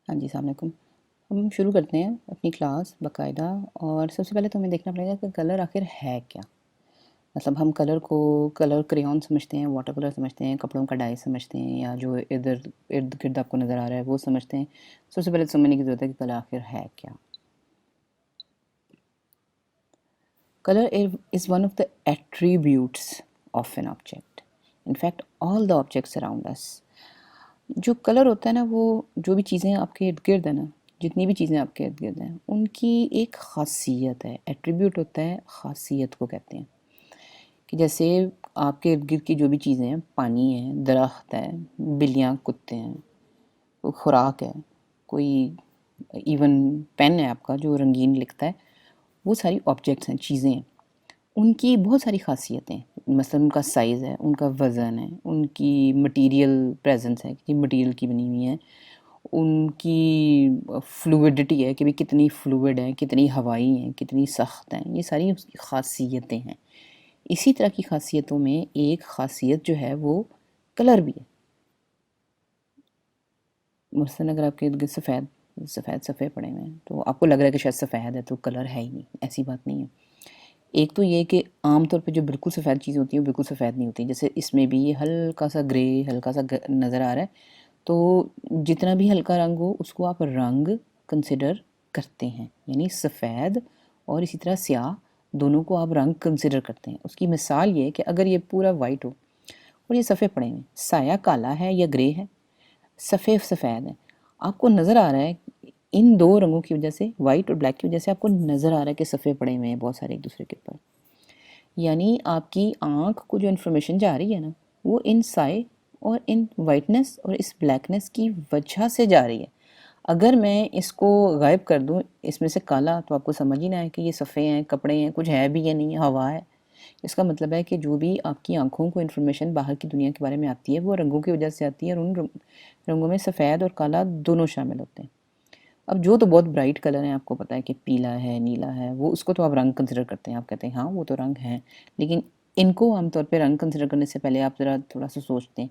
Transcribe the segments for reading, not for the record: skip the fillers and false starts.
हाँ जी, अस्सलाम वालेकुम। हम शुरू करते हैं अपनी क्लास बाकायदा। और सबसे पहले तो हमें देखना पड़ेगा कि कलर आखिर है क्या। मतलब हम कलर को कलर क्रेयॉन समझते हैं, वाटर कलर समझते हैं, कपड़ों का डाई समझते हैं, या जो इधर इर्द गिर्द आपको नज़र आ रहा है वो समझते हैं। सबसे पहले तो समझने की ज़रूरत है कि कलर आखिर है क्या। Colour is one of the attributes of an object, in fact all the objects around us. जो कलर होता है ना, वो जो भी चीज़ें आपके इर्द गिर्द है ना, जितनी भी चीज़ें आपके इर्द गिर्द हैं, उनकी एक ख़ासियत है। एट्रीब्यूट होता है, ख़ासियत को कहते हैं। कि जैसे आपके इर्द गिर्द की जो भी चीज़ें हैं, पानी है, दरख्त है, बिल्लियाँ, कुत्ते हैं, कोई खुराक है, कोई इवन पेन है आपका जो रंगीन लिखता है, वो सारी ऑब्जेक्ट्स हैं, चीज़ें हैं। उनकी बहुत सारी ख़ासियतें, मसलन उनका साइज़ है, उनका वज़न है, उनकी मटीरियल प्रेजेंस है कि मटीरियल की बनी हुई है, उनकी फ्लूइडिटी है कि भाई कितनी फ्लूइड है, कितनी हवाई हैं, कितनी सख्त हैं, ये सारी उसकी ख़ासियतें हैं। इसी तरह की ख़ासियतों में एक ख़ासियत जो है वो कलर भी है। मसलन अगर आपके इर्द गिर्द सफ़ेद सफ़ेद सफ़े पड़े हुए हैं तो आपको लग रहा है कि शायद सफ़ेद है तो कलर है ही नहीं, ऐसी बात नहीं है। एक तो ये कि आम तौर पे जो बिल्कुल सफ़ेद चीज़ होती है वो बिल्कुल सफ़ेद नहीं होती। जैसे इसमें भी ये हल्का सा ग्रे, हल्का सा नज़र आ रहा है, तो जितना भी हल्का रंग हो उसको आप रंग कंसिडर करते हैं, यानी सफ़ेद और इसी तरह स्याह दोनों को आप रंग कंसिडर करते हैं। उसकी मिसाल ये है कि अगर ये पूरा वाइट हो और ये सफ़े पड़े हैं, साया काला है या ग्रे है, सफ़ेद सफ़ेद है, आपको नज़र आ रहा है इन दो रंगों की वजह से, वाइट और ब्लैक की वजह से आपको नज़र आ रहा है कि सफ़े पड़े हुए हैं बहुत सारे एक दूसरे के ऊपर। यानी आपकी आँख को जो इन्फॉर्मेशन जा रही है ना, वो इन साए और इन वाइटनेस और इस ब्लैकनेस की वजह से जा रही है। अगर मैं इसको गायब कर दूँ इसमें से काला, तो आपको समझ ही ना आए कि ये सफ़े हैं, कपड़े हैं, कुछ है भी या नहीं, हवा है। इसका मतलब है कि जो भी आपकी आँखों को इन्फॉर्मेशन बाहर की दुनिया के बारे में आती है वो रंगों की वजह से आती है, और उन रंगों में सफ़ेद और काला दोनों शामिल होते हैं। अब जो तो बहुत ब्राइट कलर हैं, आपको पता है कि पीला है, नीला है, वो उसको तो आप रंग कंसिडर करते हैं, आप कहते हैं हाँ वो तो रंग हैं। लेकिन इनको आमतौर पे रंग कंसिडर करने से पहले आप ज़रा थोड़ा सा सोचते हैं।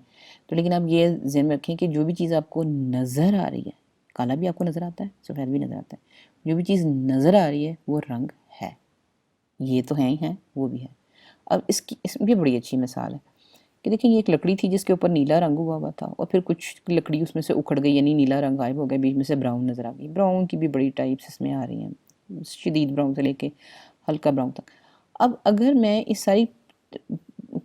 तो लेकिन आप ये ज़हन में रखें कि जो भी चीज़ आपको नज़र आ रही है, काला भी आपको नज़र आता है, सफ़ेद भी नज़र आता है, जो भी चीज़ नज़र आ रही है वो रंग है। ये तो हैं ही हैं, वो भी है। अब इसमें भी बड़ी अच्छी मिसाल है कि देखिए, ये एक लकड़ी थी जिसके ऊपर नीला रंग हुआ हुआ था, और फिर कुछ लकड़ी उसमें से उखड़ गई, यानी नीला रंग गायब हो गया, बीच में से ब्राउन नज़र आ गई। ब्राउन की भी बड़ी टाइप्स इसमें आ रही हैं, शदीद ब्राउन से लेके हल्का ब्राउन तक। अब अगर मैं इस सारी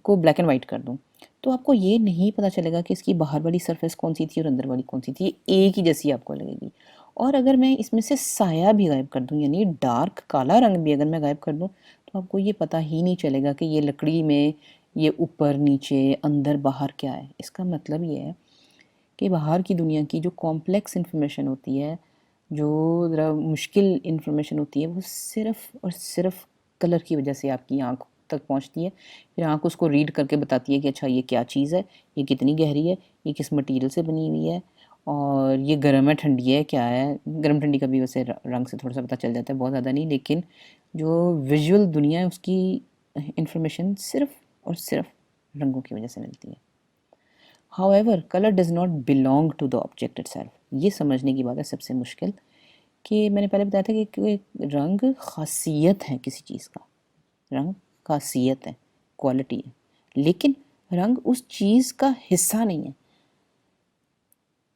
को ब्लैक एंड वाइट कर दूँ, तो आपको ये नहीं पता चलेगा कि इसकी बाहर वाली सरफेस कौन सी थी और अंदर वाली कौन सी थी, ये एक ही जैसी आपको लगेगी। और अगर मैं इसमें से साया भी गायब कर दूँ, यानी डार्क काला रंग भी अगर मैं गायब कर दूँ, तो आपको ये पता ही नहीं चलेगा कि ये लकड़ी में ये ऊपर नीचे अंदर बाहर क्या है। इसका मतलब ये है कि बाहर की दुनिया की जो कॉम्प्लेक्स इन्फॉर्मेशन होती है, जो ज़रा मुश्किल इन्फॉर्मेशन होती है, वो सिर्फ़ और सिर्फ़ कलर की वजह से आपकी आँख तक पहुँचती है। फिर आँख उसको रीड करके बताती है कि अच्छा ये क्या चीज़ है, ये कितनी गहरी है, ये किस मटीरियल से बनी हुई है, और ये गर्म है, ठंडी है, क्या है। गर्म ठंडी का भी वैसे रंग से थोड़ा सा पता चल जाता है, बहुत ज़्यादा नहीं, लेकिन जो विजुअल दुनिया है उसकी इन्फॉर्मेशन सिर्फ़ और सिर्फ़ रंगों की वजह से मिलती है। However colour does not belong to the object itself. ये समझने की बात है सबसे मुश्किल, कि मैंने पहले बताया था कि रंग खासियत है किसी चीज़ का, रंग खासियत है, क्वालिटी है, लेकिन रंग उस चीज़ का हिस्सा नहीं है।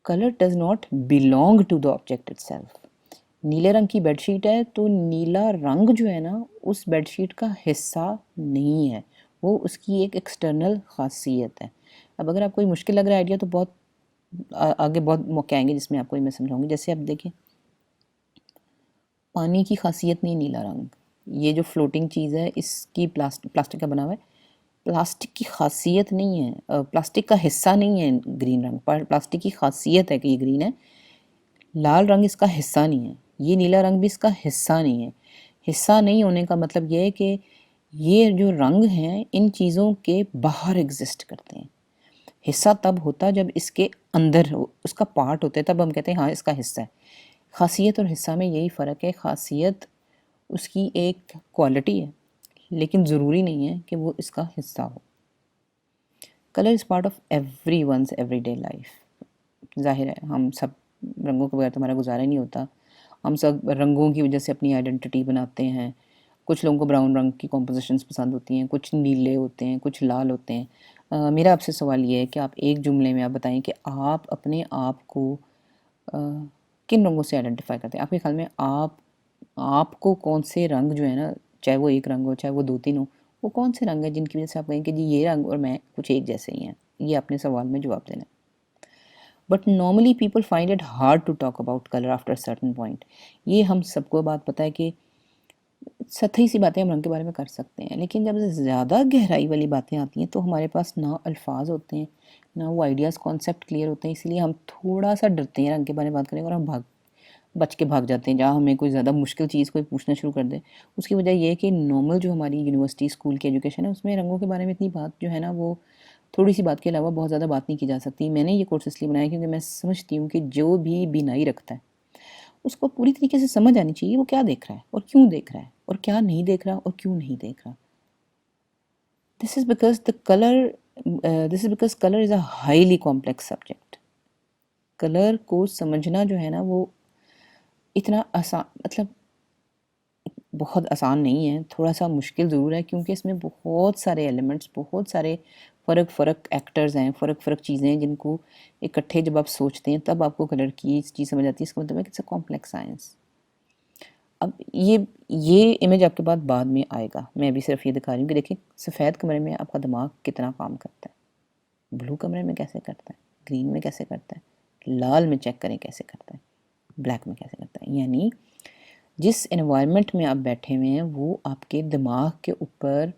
Colour does not belong to the object itself. नीले रंग की बेडशीट है तो नीला रंग जो है ना, उस बेडशीट का हिस्सा नहीं है, वो उसकी एक एक्सटर्नल खासियत है। अब अगर आपको ये मुश्किल लग रहा है आइडिया, तो बहुत आगे बहुत मौके आएंगे जिसमें आपको मैं समझाऊंगी। जैसे आप देखें, पानी की खासियत नहीं नीला रंग, ये जो फ्लोटिंग चीज़ है इसकी प्लास्टिक का बना हुआ है, प्लास्टिक की खासियत नहीं है, प्लास्टिक का हिस्सा नहीं है ग्रीन रंग, पर प्लास्टिक की खासियत है कि ये ग्रीन है। लाल रंग इसका हिस्सा नहीं है, ये नीला रंग भी इसका हिस्सा नहीं है। हिस्सा नहीं होने का मतलब ये है कि ये जो रंग हैं इन चीज़ों के बाहर एग्जिस्ट करते हैं। हिस्सा तब होता जब इसके अंदर हो, उसका पार्ट होता है, तब हम कहते हैं हाँ इसका हिस्सा है। खासियत और हिस्सा में यही फ़र्क है, खासियत उसकी एक क्वालिटी है, लेकिन ज़रूरी नहीं है कि वो इसका हिस्सा हो। Colour is part of every one's every day life. ज़ाहिर है हम सब रंगों के बगैर तो हमारा गुजारा ही नहीं होता। हम सब रंगों की वजह से अपनी आइडेंटिटी बनाते हैं। कुछ लोगों को ब्राउन रंग की कॉम्पोजिशंस पसंद होती हैं, कुछ नीले होते हैं, कुछ लाल होते हैं। मेरा आपसे सवाल ये है कि आप एक जुमले में आप बताएं कि आप अपने आप को किन रंगों से आइडेंटिफाई करते हैं। आपके ख्याल में आपको कौन से रंग जो है ना, चाहे वो एक रंग हो चाहे वो 2-3 हो, वो कौन से रंग हैं जिनकी वजह से आप कहें कि जी ये रंग और मैं कुछ एक जैसे ही हैं। ये अपने सवाल में जवाब देना है। But normally people find it hard to talk about colour after certain point. ये हम सबको बात पता है कि सतही सी बातें हम रंग के बारे में कर सकते हैं, लेकिन जब ज़्यादा गहराई वाली बातें आती हैं तो हमारे पास ना अल्फाज होते हैं, ना वो आइडियाज़ कॉन्सेप्ट क्लियर होते हैं। इसीलिए हम थोड़ा सा डरते हैं रंग के बारे में बात करेंगे और हम बच के भाग जाते हैं। जहाँ हमें कोई ज़्यादा मुश्किल चीज़ कोई पूछना शुरू कर दे, उसकी वजह ये है कि नॉर्मल जो हमारी यूनिवर्सिटी स्कूल की एजुकेशन है उसमें रंगों के बारे में इतनी बात जो है ना, वो थोड़ी सी बात के अलावा बहुत ज़्यादा बात नहीं की जा सकती। मैंने ये कोर्स इसलिए बनाया क्योंकि मैं समझती हूँ कि जो भी बीनाई रखता है उसको पूरी तरीके से समझ आनी चाहिए वो क्या देख रहा है और क्यों देख रहा है और क्या नहीं देख रहा और क्यों नहीं देख रहा। This is because colour is a highly complex subject. Colour को समझना जो है ना वो इतना आसान, मतलब बहुत आसान नहीं है, थोड़ा सा मुश्किल ज़रूर है, क्योंकि इसमें बहुत सारे एलिमेंट्स, बहुत सारे फ़र्क एक्टर्स हैं, फ़र्क चीज़ें हैं जिनको इकट्ठे जब आप सोचते हैं तब आपको कलर की चीज़ समझ आती है। इसका मतलब है कि इट्स अ कॉम्प्लेक्स साइंस। अब ये इमेज आपके पास बाद में आएगा, मैं अभी सिर्फ ये दिखा रही हूँ कि देखिए सफ़ेद कमरे में आपका दिमाग कितना काम करता है, ब्लू कमरे में कैसे करता है, ग्रीन में कैसे करता है, लाल में चेक करें कैसे करता है, ब्लैक में कैसे करता है। यानी जिस एनवायरनमेंट में आप बैठे हुए हैं वो आपके दिमाग के ऊपर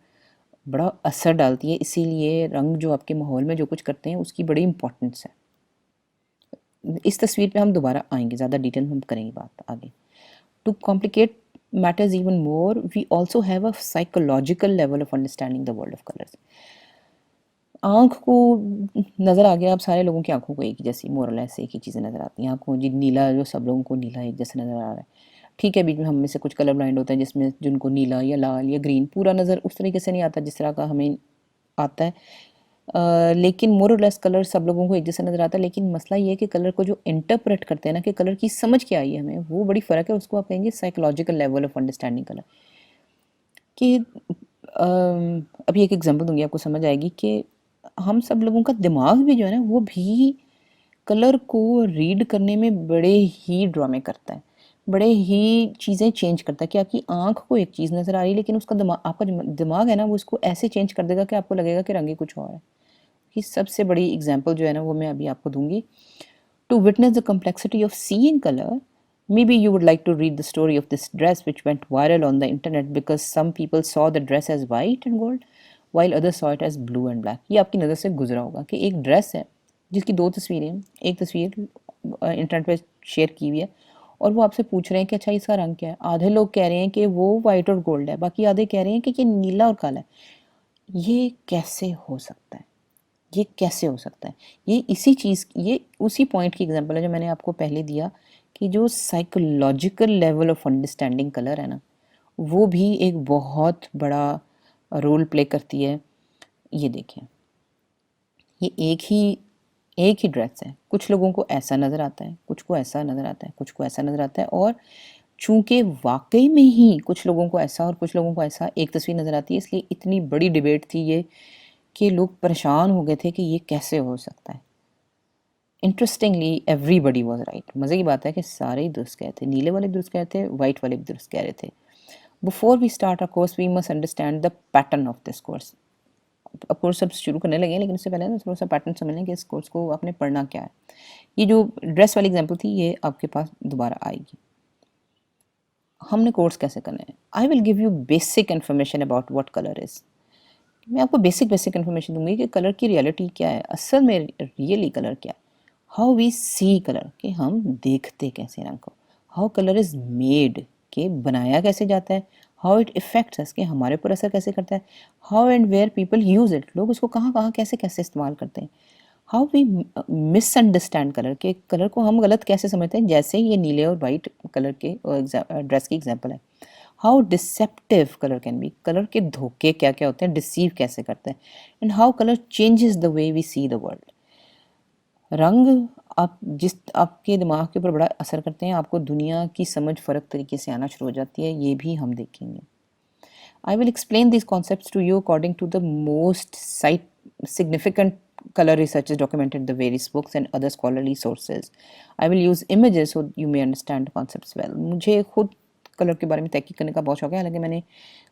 बड़ा असर डालती है। इसीलिए रंग जो आपके माहौल में जो कुछ करते हैं उसकी बड़ी इंपॉर्टेंस है। इस तस्वीर पे हम दोबारा आएंगे, ज़्यादा डिटेल में हम करेंगे बात आगे। To complicate matters even more, we also have a psychological level of understanding the world of colors. आँख को नज़र आ गया, आप सारे लोगों की आंखों को एक ही जैसी मोरलेस एक ही चीज़ें नज़र आती हैं आपको। जी नीला जो सब लोगों को नीला एक जैसा नज़र आ रहा है, ठीक है। बीच में हम में से कुछ कलर ब्लाइंड होता है जिसमें जिनको नीला या लाल या ग्रीन पूरा नज़र उस तरीके से नहीं आता जिस तरह का हमें आता है। लेकिन मोर और लेस कलर सब लोगों को एक जैसा नज़र आता है। लेकिन मसला ये है कि कलर को जो इंटरप्रेट करते हैं ना, कि कलर की समझ क्या आई है हमें, वो बड़ी फ़र्क है। उसको आप कहेंगे psychological level of understanding colour. कि अभी एक एग्जांपल दूंगी, आपको समझ आएगी कि हम सब लोगों का दिमाग भी जो है ना वो भी कलर को रीड करने में बड़े ही ड्रामे करता है, बड़े ही चीज़ें चेंज करता है। कि आपकी आंख को एक चीज़ नज़र आ रही है लेकिन उसका दिमाग, आपका दिमाग है ना वो उसको ऐसे चेंज कर देगा कि आपको लगेगा कि रंग ही कुछ और है। कि सबसे बड़ी एग्जांपल जो है ना वो मैं अभी आपको दूंगी। To witness the complexity of seeing color, maybe you would like to read the story of this dress which went viral on the internet because some people saw the dress as white and gold while others saw it as blue and black. ये आपकी नज़र से गुजरा होगा कि एक dress है जिसकी दो तस्वीरें हैं। एक तस्वीर इंटरनेट पे शेयर की हुई है और वो आपसे पूछ रहे हैं कि अच्छा इसका रंग क्या है। आधे लोग कह रहे हैं कि वो वाइट और गोल्ड है, बाकी आधे कह रहे हैं कि ये नीला और काला है। ये कैसे हो सकता है? ये कैसे हो सकता है? ये इसी चीज़, ये उसी पॉइंट की एग्जांपल है जो मैंने आपको पहले दिया कि जो psychological level of understanding colour है ना, वो भी एक बहुत बड़ा रोल प्ले करती है। ये देखें, ये एक ही ड्रेस है, कुछ लोगों को ऐसा नज़र आता है, कुछ को ऐसा नज़र आता है, कुछ को ऐसा नज़र आता है। और चूंकि वाकई में ही कुछ लोगों को ऐसा और कुछ लोगों को ऐसा एक तस्वीर नज़र आती है, इसलिए इतनी बड़ी डिबेट थी ये कि लोग परेशान हो गए थे कि ये कैसे हो सकता है। Interestingly everybody was right. मज़े की बात है कि सारे ही दुरुस्त कह रहे थे, नीले वाले भी दुरुस्त कह रहे थे, वाइट वाले भी दुरुस्त कह रहे थे। Before we start a course we must understand the pattern of this course. अब कोर्स अब शुरू करने लगे, लेकिन उससे पहले ना थोड़ा सा पैटर्न समझ लें कि इस कोर्स को आपने पढ़ना क्या है। ये जो ड्रेस वाली एग्जाम्पल थी ये आपके पास दोबारा आएगी। हमने कोर्स कैसे करना है? I will give you basic information about what colour is. मैं आपको बेसिक इन्फॉर्मेशन दूंगी कि कलर की रियलिटी क्या है, असल में रियली कलर क्या है। हाउ वी सी कलर, कि हम देखते कैसे रंग को। हाउ कलर इज़ मेड, कि बनाया कैसे जाता है। हाउ इट इफेक्ट्स अस, कि हमारे ऊपर असर कैसे करता है। How and where people use it, लोग उसको कहाँ कहाँ कैसे कैसे इस्तेमाल करते हैं। हाउ वी मिसअंडरस्टैंड कलर, के कलर को हम गलत कैसे समझते हैं, जैसे ये नीले और वाइट कलर के ड्रेस की एग्जाम्पल है। How deceptive colour can be, colour के धोखे क्या क्या होते हैं, डिसीव कैसे करते हैं। And how colour changes the way we see the world. रंग आप जिस आपके दिमाग के ऊपर बड़ा असर करते हैं, आपको दुनिया की समझ फ़र्क तरीके से आना शुरू हो जाती है, ये भी हम देखेंगे। I will explain these concepts to you according to the most significant color researches documented in the various books and other scholarly sources. I will use images so you may understand the concepts well. मुझे खुद colour के बारे में तहकीक करने का बहुत शौक है, हालांकि मैंने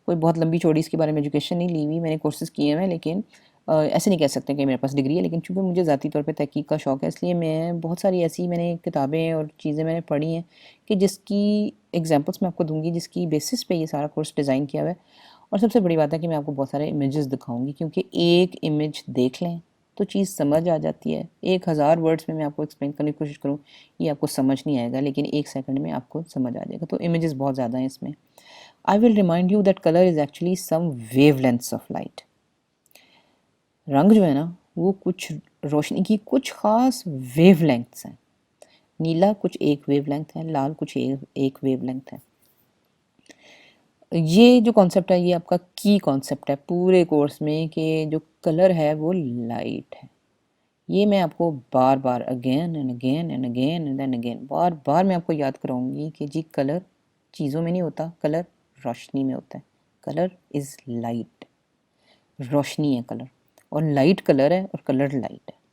कोई बहुत लंबी चौड़ी इसके बारे में एजुकेशन नहीं ली हुई, मैंने कोर्सेज किए हैं, लेकिन ऐसे नहीं कह सकते कि मेरे पास डिग्री है, लेकिन चूंकि मुझे ज़ाती तौर पे तहकीक का शौक़ है, इसलिए मैं बहुत सारी ऐसी मैंने किताबें और चीज़ें मैंने पढ़ी हैं कि जिसकी एग्जांपल्स मैं आपको दूंगी, जिसकी बेसिस पे ये सारा कोर्स डिज़ाइन किया हुआ है। और सबसे बड़ी बात है कि मैं आपको बहुत सारे इमेजेस दिखाऊंगी, क्योंकि एक इमेज देख लें तो चीज़ समझ आ जाती है। 1000 वर्ड्स में मैं आपको एक्सप्लेन करने की कोशिश करूँ, ये आपको समझ नहीं आएगा, लेकिन 1 सेकंड में आपको समझ आ जाएगा। तो इमेजेस बहुत ज़्यादा हैं इसमें। I will remind you that colour is actually some wavelengths of light. रंग जो है ना, वो कुछ रोशनी की कुछ ख़ास वेवलेंथ्स हैं। नीला कुछ एक वेवलेंथ है, लाल कुछ एक वेवलेंथ है। ये जो कॉन्सेप्ट है, ये आपका की कॉन्सेप्ट है पूरे कोर्स में, कि जो कलर है वो लाइट है। ये मैं आपको बार बार again and again and again and then again बार बार मैं आपको याद कराऊंगी कि जी कलर चीज़ों में नहीं होता, कलर रोशनी में होता है। कलर इज़ लाइट, रोशनी है कलर, और लाइट कलर है और कलर लाइट है।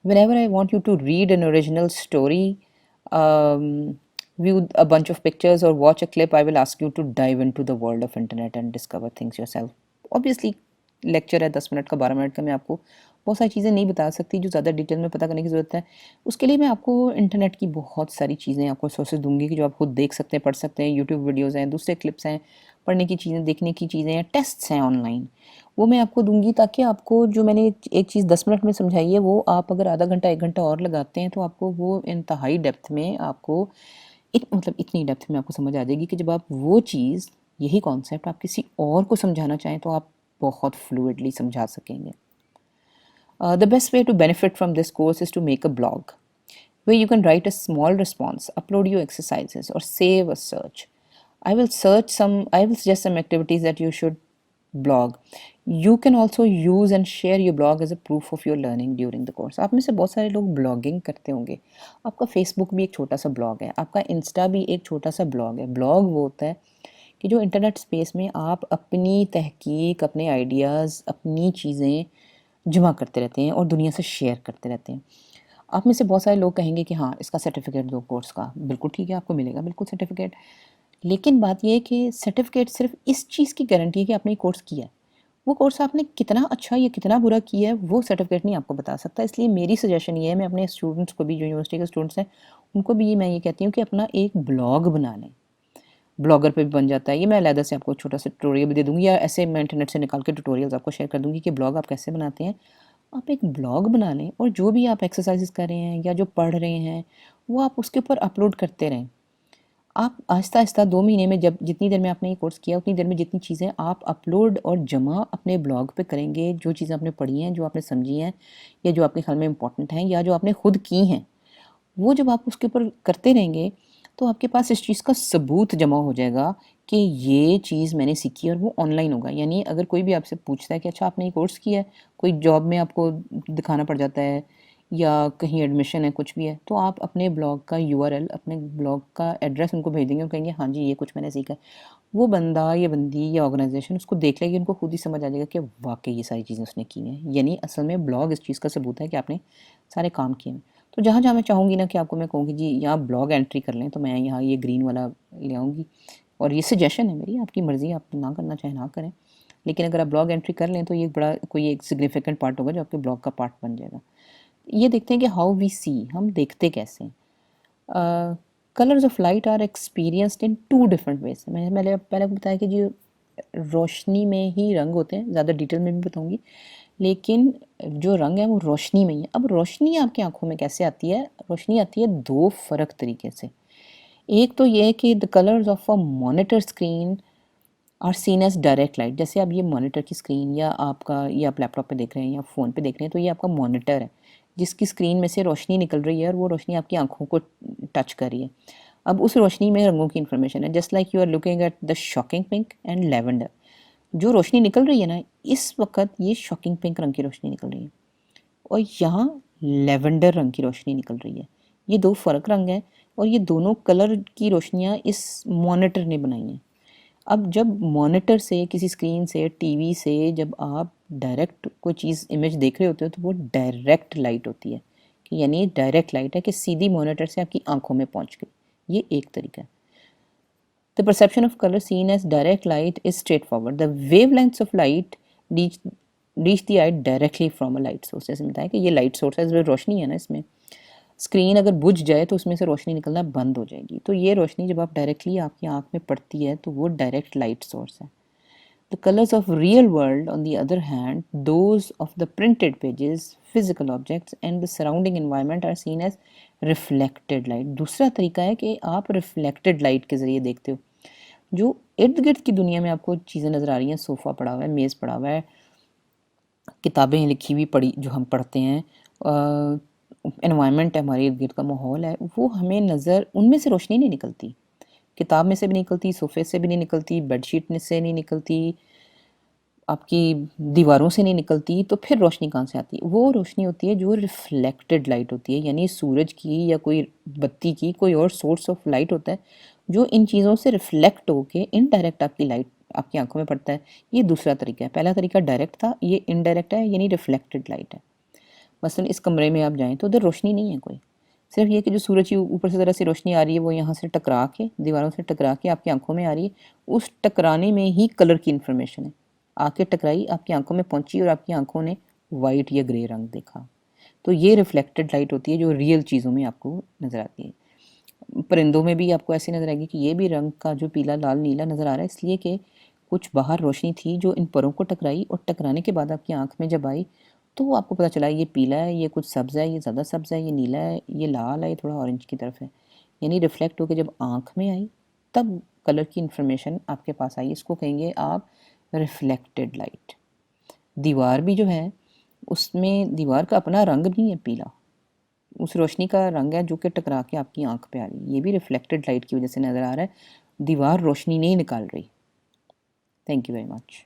Whenever I want you to read an original story, view a bunch of pictures or watch a clip, I will ask you to dive into the world of internet and discover things yourself. Obviously lecture है 10 minute का, 12 minute का, मैं आपको बहुत सारी चीज़ें नहीं बता सकती जो ज़्यादा डिटेल में पता करने की ज़रूरत है। उसके लिए मैं आपको इंटरनेट की बहुत सारी चीज़ें, आपको सोर्सेज दूंगी कि जो आप खुद देख सकते हैं, पढ़ सकते हैं। यूट्यूब वीडियोज़ हैं, दूसरे क्लिप्स हैं, पढ़ने की चीज़ें, देखने की चीज़ें हैं, टेस्ट्स हैं ऑनलाइन, वो मैं आपको दूंगी, ताकि आपको जो मैंने एक चीज़ 10 मिनट में समझाई है, वो आप अगर आधा घंटा 1 घंटा और लगाते हैं तो आपको वो इंतहाई डेप्थ में आपको मतलब इतनी डेप्थ में आपको समझ आ जाएगी कि जब आप वो चीज़, यही कॉन्सेप्ट आप किसी और को समझाना चाहें तो आप बहुत फ्लूइडली समझा सकेंगे। The best way to benefit from this course is to make a blog where you can write a small response, upload your exercises, or save a search. I will suggest some activities that you should blog. You can also use and share your blog as a proof of your learning during the course. आप में से बहुत सारे लोग blogging करते होंगे। आपका Facebook भी एक छोटा सा ब्लॉग है, आपका इंस्टा भी एक छोटा सा ब्लॉग है। ब्लॉग वो होता है कि जो इंटरनेट स्पेस में आप अपनी तहकीक, अपने आइडियाज़, अपनी चीज़ें जमा करते रहते हैं और दुनिया से शेयर करते रहते हैं। आप में से बहुत सारे लोग कहेंगे कि हाँ, इसका सर्टिफिकेट दो कोर्स का। बिल्कुल ठीक है, आपको मिलेगा बिल्कुल सर्टिफिकेट, लेकिन बात यह है कि सर्टिफिकेट सिर्फ इस चीज़ की गारंटी है कि आपने कोर्स किया है। वो कोर्स आपने कितना अच्छा या कितना बुरा किया है, वो सर्टिफिकेट नहीं आपको बता सकता। इसलिए मेरी सजेशन ये है, मैं अपने स्टूडेंट्स को भी, जो यूनिवर्सिटी के स्टूडेंट्स हैं, उनको भी मैं ये कहती हूँ कि अपना एक ब्लॉग बना लें। ब्लॉगर पे भी बन जाता है, ये मैं अलहदा से आपको छोटा सा ट्यूटोरियल भी दे दूँगी, या ऐसे मैं इंटरनेट से निकाल के ट्यूटोरियल्स आपको शेयर कर दूँगी कि ब्लॉग आप कैसे बनाते हैं। आप एक ब्लॉग बना लें और जो भी आप एक्सरसाइजेस कर रहे हैं या जो पढ़ रहे हैं, वो आप उसके ऊपर अपलोड करते रहें। आप आहिस्ता आहिस्ता 2 महीने में, जब जितनी देर में आपने ये कोर्स किया, उतनी देर में जितनी चीज़ें आप अपलोड और जमा अपने ब्लॉग पे करेंगे, जो चीज़ें आपने पढ़ी हैं, जो आपने समझी हैं, या जो आपके ख्याल में इम्पोर्टेंट हैं, या जो आपने खुद की हैं, वो जब आप उसके ऊपर करते रहेंगे तो आपके पास इस चीज़ का सबूत जमा हो जाएगा कि ये चीज़ मैंने सीखी, और वो ऑनलाइन होगा। यानी अगर कोई भी आपसे पूछता है कि अच्छा आपने ये कोर्स किया है, कोई जॉब में आपको दिखाना पड़ जाता है, या कहीं एडमिशन है, कुछ भी है, तो आप अपने ब्लॉग का यूआरएल, अपने ब्लॉग का एड्रेस उनको भेज देंगे और कहेंगे हाँ जी, ये कुछ मैंने सीखा है। वो बंदा या बंदी या ऑर्गेनाइजेशन उसको देख लेगी, उनको खुद ही समझ आ जाएगा कि वाकई ये सारी चीज़ें उसने की हैं। यानी असल में ब्लॉग इस चीज़ का सबूत है कि आपने सारे काम किए हैं। तो जहाँ जहाँ मैं चाहूँगी ना कि आपको मैं कहूँगी जी यहाँ ब्लॉग एंट्री कर लें, तो मैं यहाँ ये ग्रीन वाला ले आऊँगी, और ये सजेशन है मेरी, आपकी मर्ज़ी, आप ना करना चाहे ना करें, लेकिन अगर आप ब्लॉग एंट्री कर लें तो ये बड़ा कोई एक सिग्निफिकेंट पार्ट होगा जो आपके ब्लॉग का पार्ट बन जाएगा। ये देखते हैं कि हाउ वी सी, हम देखते कैसे हैं। Colours of light are experienced in 2 different ways. मैंने पहले आपको बताया कि जो रोशनी में ही रंग होते हैं, ज़्यादा डिटेल में भी बताऊँगी, लेकिन जो रंग है वो रोशनी में ही है। अब रोशनी आपकी आंखों में कैसे आती है? रोशनी आती है 2 फ़र्क तरीके से। एक तो ये है कि the colours of a monitor screen are seen as direct light. जैसे अब ये मॉनिटर की स्क्रीन, या आपका, ये आप लैपटॉप पे देख रहे हैं या फ़ोन पे देख रहे हैं, तो ये आपका मॉनिटर है जिसकी स्क्रीन में से रोशनी निकल रही है, और वो रोशनी आपकी आंखों को टच कर रही है। अब उस रोशनी में रंगों की इन्फॉर्मेशन है, just like you are looking at the shocking pink and lavender. जो रोशनी निकल रही है ना, इस वक्त ये शॉकिंग पिंक रंग की रोशनी निकल रही है, और यहाँ लेवेंडर रंग की रोशनी निकल रही है। ये दो फ़र्क रंग हैं और ये दोनों कलर की रोशनियाँ इस मॉनिटर ने बनाई हैं। अब जब मॉनिटर से, किसी स्क्रीन से, टीवी से जब आप डायरेक्ट कोई चीज़ इमेज देख रहे होते हो तो वो डायरेक्ट लाइट होती है, कि यानी डायरेक्ट लाइट है कि सीधी मॉनिटर से आपकी आंखों में पहुंच गई। ये एक तरीका है। The perception of color seen as direct light is straightforward. The wavelengths of light reach the eye directly from a light source. जैसे बताया कि ये लाइट सोर्स है, इसमें रोशनी है ना, इसमें स्क्रीन अगर बुझ जाए तो उसमें से रोशनी निकलना बंद हो जाएगी। तो ये रोशनी जब आप डायरेक्टली आपकी आंख में पड़ती है तो वो डायरेक्ट लाइट सोर्स है। The colors of real world, on the other hand, those of the printed pages, physical objects and the surrounding environment are seen as reflected light. दूसरा तरीका है कि आप reflected light के ज़रिए देखते हो। जो इर्द गिर्द की दुनिया में आपको चीज़ें नज़र आ रही हैं, सोफ़ा पड़ा हुआ है, मेज़ पड़ा हुआ है, किताबें लिखी हुई पड़ी जो हम पढ़ते हैं, एनवायरनमेंट है, हमारे इर्द गिर्द का माहौल है, वो हमें नज़र, उनमें से रोशनी नहीं निकलती। किताब में से भी निकलती, सोफ़े से भी नहीं निकलती, बेडशीट से नहीं निकलती, आपकी दीवारों से नहीं निकलती, तो फिर रोशनी कहाँ से आती है? वो रोशनी होती है जो रिफ्लेक्टेड लाइट होती है, यानी सूरज की या कोई बत्ती की कोई और सोर्स ऑफ लाइट होता है जो इन चीज़ों से रिफ्लेक्ट होके इनडायरेक्ट आपकी लाइट आपकी आंखों में पड़ता है। ये दूसरा तरीका है। पहला तरीका डायरेक्ट था, ये इनडायरेक्ट है, यानी रिफ्लेक्टेड लाइट है। मसलन इस कमरे में आप जाएँ तो उधर रोशनी नहीं है कोई, सिर्फ ये कि जो सूरज की ऊपर से ज़रा सी रोशनी आ रही है वो यहाँ से टकरा के, दीवारों से टकरा के आपकी आंखों में आ रही है। उस टकराने में ही कलर की इन्फॉर्मेशन है, आके टकराई, आपकी आंखों में पहुंची और आपकी आंखों ने वाइट या ग्रे रंग देखा। तो ये रिफ्लेक्टेड लाइट होती है जो रियल चीज़ों में आपको नज़र आती है। परिंदों में भी आपको ऐसी नज़र आएगी कि ये भी रंग का जो पीला, लाल, नीला नज़र आ रहा है, इसलिए कि कुछ बाहर रोशनी थी जो इन परों को टकराई और टकराने के बाद आपकी आंख में जब आई तो आपको पता चला ये पीला है, ये कुछ सब्ज़ है, ये ज़्यादा सब्ज़ है, ये नीला है, ये लाल है, ये थोड़ा ऑरेंज की तरफ है। यानी रिफ्लेक्ट होकर जब आँख में आई तब कलर की इन्फॉर्मेशन आपके पास आई। इसको कहेंगे आप रिफ्लेक्टेड लाइट। दीवार भी जो है उसमें दीवार का अपना रंग नहीं है पीला, उस रोशनी का रंग है जो कि टकरा के आपकी आंख पे आ रही है। ये भी रिफ्लेक्टेड लाइट की वजह से नज़र आ रहा है, दीवार रोशनी नहीं निकाल रही। Thank you very much.